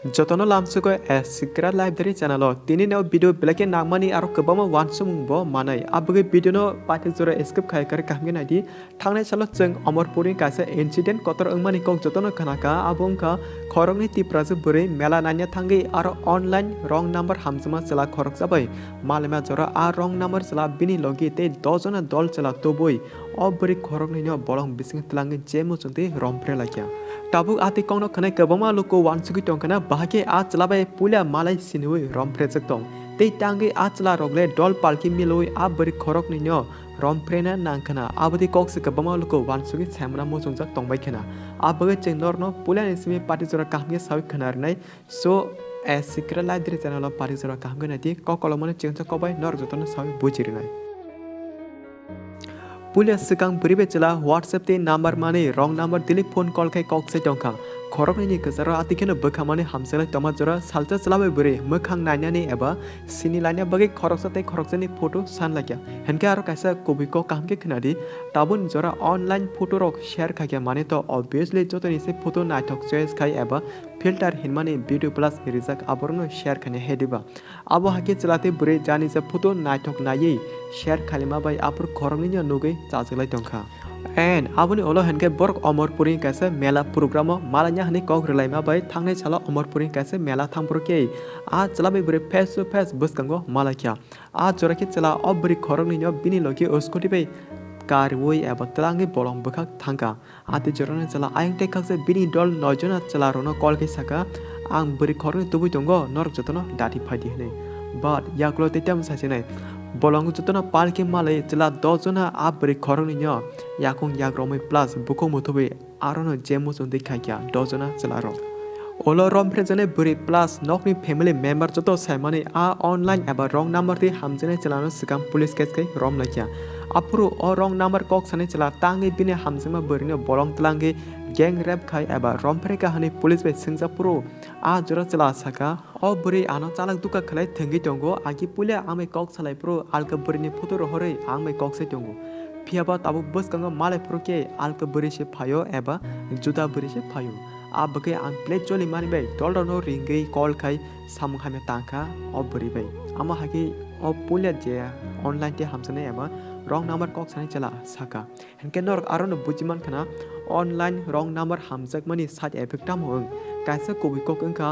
Jotono lamsuko secret library channel tini no video belake nangmani aro kebama wansum bo manai abuge video no patik jora escape khai kar kamge nadi thangnai chalo jeng amorpuri kaisa incident kotor angmani kok jotono khanaka abongka khorokni tiprasu bure mela nanya thangi aro online wrong number hamjuma chala khorok jabai malema jora a wrong number chala bini logi te dojona dol chala toboi obri khorokni no bolong bising tlangi jemu chunti rompre lakya Tabuk ati kong no khanai kabama loko wansugi tongkana bahake a chalabai pulia malai sinui rompre jaktong tei tangi a chala rogle dol palki miloi a bari khorok ni no rompre na nangkhana abadi kok se kabama loko wansugi chamna mo jongjak tongbai khana abaga chengnor no pulia ni simi party jora kahmge sawi khanar nai so a secret library channel party jora kahmge nati kokolomone chengcha kobai nor jotona sawi bujiri nai Pulia sekang beribe cela WhatsApp te number mane wrong number dili phone call kai kok se tongkang khorok ni kesara atikena bekhamane hamsela toma jora salta chalabai bure mokhang nainani eba sini lania bagi khorok sate khorok jani photo san lakya henke aro kaisa kobi ko kamke khnadi tabun jora online photo rok share khakya mane to obviously jotoni se photo naithok choice khai eba filter hinmani video plus rizak aborno share khane hediba abo hake chalate bure jani se photo naithok nai share khalima bai apur khorok ni nugai chajalai tongkha And abuni olo henke borok omor puring kaise mela programo malanya hani kok relai ma bai thangnai chala omor puring kaise mela thangpur ke a chalabai bure face to face buskango malakya a joraki chala obri khorong ni no bini logi oskoti bai kar woi aba tlangi bolong bukhak thangka ati jorana chala ayang te khakse bini dol nojona chala rono kol ke saka ang buri khorong tubui tongo nor jotono dati phadi hne but yaklo tetam sasinai bolong jotona palki malai chela dojona abri khorong ni yakung yagromai plus buko mutubi arono jemu chundai khakya dojona chelaro Olo rompre jane buri plus nokni family member joto saimani a online aba wrong number ti hamjene chelano sikam police case kai rom lakya apuru o wrong number kok sane chela tangi bine hamjema burine bolong tlangi gang rape khai aba rompre ka hani police bai singjapuru a jora chela saka o buri ano chalak duka khlai thengi tongo agi pulia amai kok salai pro alka burini photo rohore angmai kok se tongo phiaba tabu bus kanga malai pro ke alka buri se phayo eba juda buri se phayo abake ang plate choli mani bai dollar no ringai call khai samung hame tangka oburi bai ama hagi o pulia je online te hamsane eba wrong number kok sane chala saka henke nor aron bujiman khana online wrong number hamjak mani side effect tam hong kaisa kobi kok angka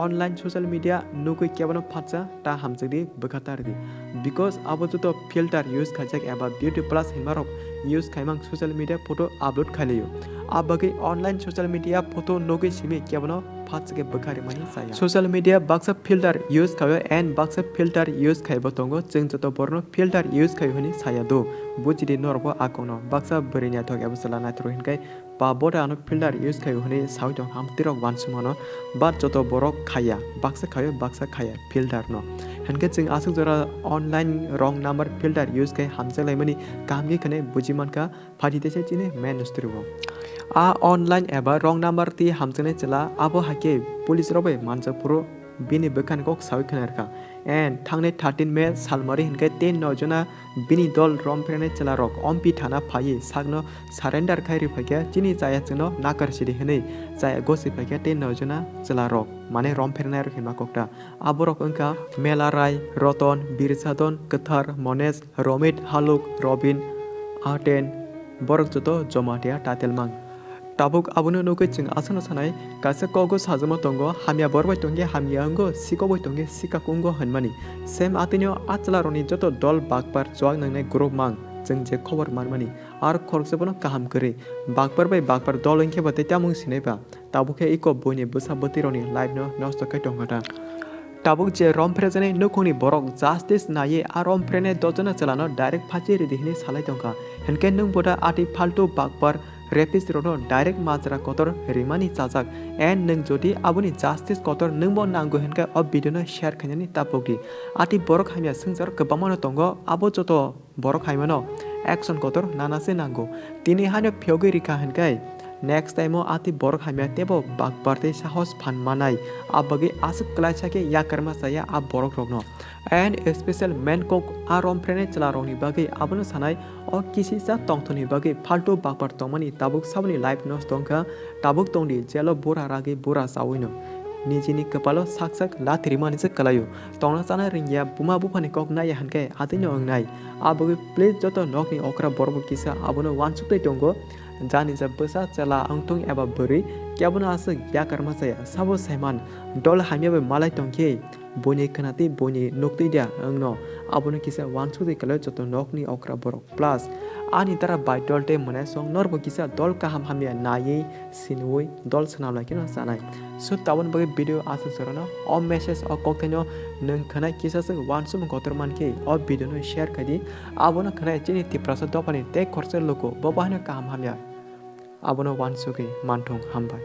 online social media nukui kebano phatsa ta hamjadi bukhatardi because abo to filter use khajak eba beauty plus himarok use khaimang social media photo upload khaliyo abage online social media photo noge simi kebano phatsake bukhari mani saya social media baksa filter use khayo and baksa filter use khaibo tongo jeng joto borno filter use khayo hani saya do bujidi norbo akono baksa berinya thok ebusala na tro hinkai pa boda ano filter use khayo hani sawi tong ham tirok wansumano bat joto borok khaya baksa khaya filter no henke jeng asuk jora online wrong number filter use kai hamjalai mani kamgi khane bujiman ka phadi dese chine main striwo a online eba wrong number ti hamjane chela abo hake police robai manjapuro bini bekan kok sawi khanarka and thangne 13 May salmari hinke 10 nojona bini dol romprene chela rok ompi thana phai sagno surrender khai ri phake chini jaya chno nakar sidi hene jaya gosi phake 10 nojona chela rok mane romprene ro hinma kokta aborok angka Mela rai roton birsadon kathar mones romit haluk robin aten borok joto jomatia tatelmang Tabuk abunu nuke ching asana sanai kasa kogo sajama tongo hamya borbai tonge hamya ango sikoboi tonge sikakungo hanmani sem atinyo achla roni joto dol bakpar joag nangnai group mang jeng je khobor marmani ar khorksebono kaham kore bakpar bai bakpar dol engke bate tamung sineba tabuke iko boine busa botironi live no nosto kai tongata Tabuk je romphere jane nukuni borok justice naye a romphere dojona chalano direct phachi ri dihini salai tongka henke nung boda ati faltu bakpar rapist rono direct majra kotor rimani chajak and nung jodi abuni justice kotor nungbo nango henka ob video no share khainani tapokdi ati borok hamya singjar kebamano tongo abo joto borok haimano action kotor nanase nango tini hane phyogi rikha henkai next time ati borok hamya tebo bakparte sahos phan manai abagi asuk klaisake yakarma saya ab borok rokno and special man kok arom prene chalaroni bagi abono sanai o kisi sa tongthoni bagi falto bakpar tongmani tabuk sabni life nos tongka tabuk tongdi jelo bora ragi bora sawino nijini kepalo sak sak lathirima ni kalayo tongna chana ringya buma bufani kok nai hanke atino ongnai abogi please joto nokni okra borbo kisa abono wansukte tongo jani ja besa chala angtung eba buri kyabona asuk yakarma saya sabo saiman dol hamyabe malai tongke boni kanati boni nokti dia angno abono kisa wansukte kalayo joto nokni okra borok plus ani tara by dol te mane song norbo kisa dol kaham hamya nayi sinui dol sanamla kino sanai so tabon bagi video asa sorana o message o koktenyo nung khana kisa sing wansum gotorman ke o video no share kadi abono khana chini tiprasa dopani te khorse loko babahna kaham hamya abono wansuke manthong hambai